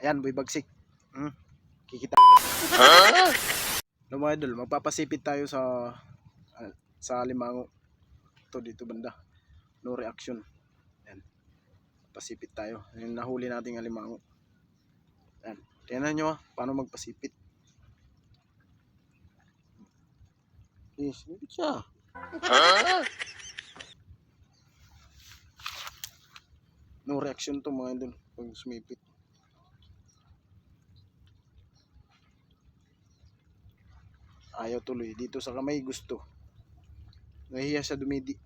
Ayan, boy bagsik. Kikita. No, mga idol, magpapasipit tayo sa Alimango. Ito dito banda. No reaction. Ayan. Pasipit tayo. Ayan, nahuli nating Alimango. Ayan. Tingnan nyo paano magpasipit. Yes, sipit siya. No reaction to mga idol pag sumipit. Ayaw tuloy. Dito sa kamay gusto. Nahiya siya dumidi.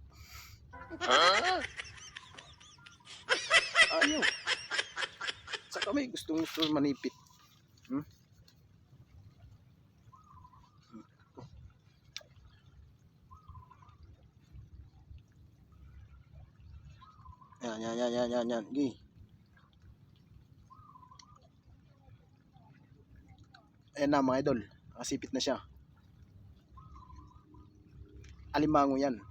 Ayaw. Sa kamay gusto manipit. Yan. Gi. Ayan na mga idol. Nakasipit na siya. Alimango yan.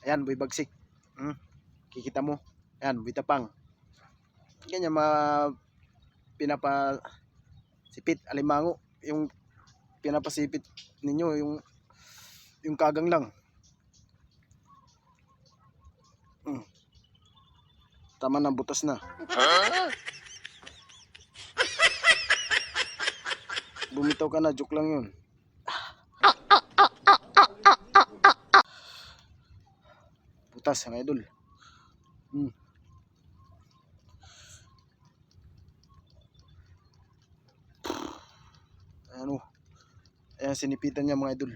Ayan, boy bagsik. Kikita mo. Ayan, boy tapang. Ganyan pinapasipit alimango. Yung pinapasipit ninyo, yung kagang lang. Tama na, butas na. Bumitaw ka na, joke lang yun. Butas ang idol. Ano? Ayan, sinipitan niya mga idol.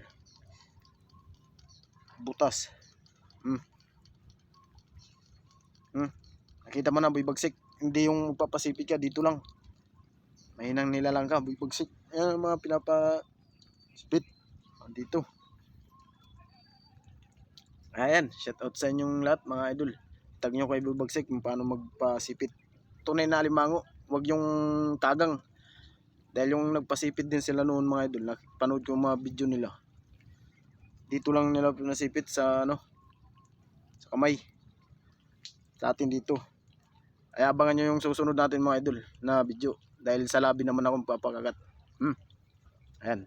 Butas. Nakita mo na, boy bagsik. Hindi yung papasipit ka dito lang. Mahinang nilalang ka, boy bagsik. Ayan ang mga pinapasipit dito. Ayan, shout out sa inyong lahat mga idol. Tag nyo kay boy bagsik kung paano magpasipit. Tunay na alimango, wag yung tagang. Dahil yung nagpasipit din sila noon mga idol, napanood ko mga video nila. Dito lang nila pinasipit sa sa kamay. Sa atin dito. Ay abangan nyo yung susunod natin mga idol na video. Dahil sa labi naman akong papakagat. Ayan.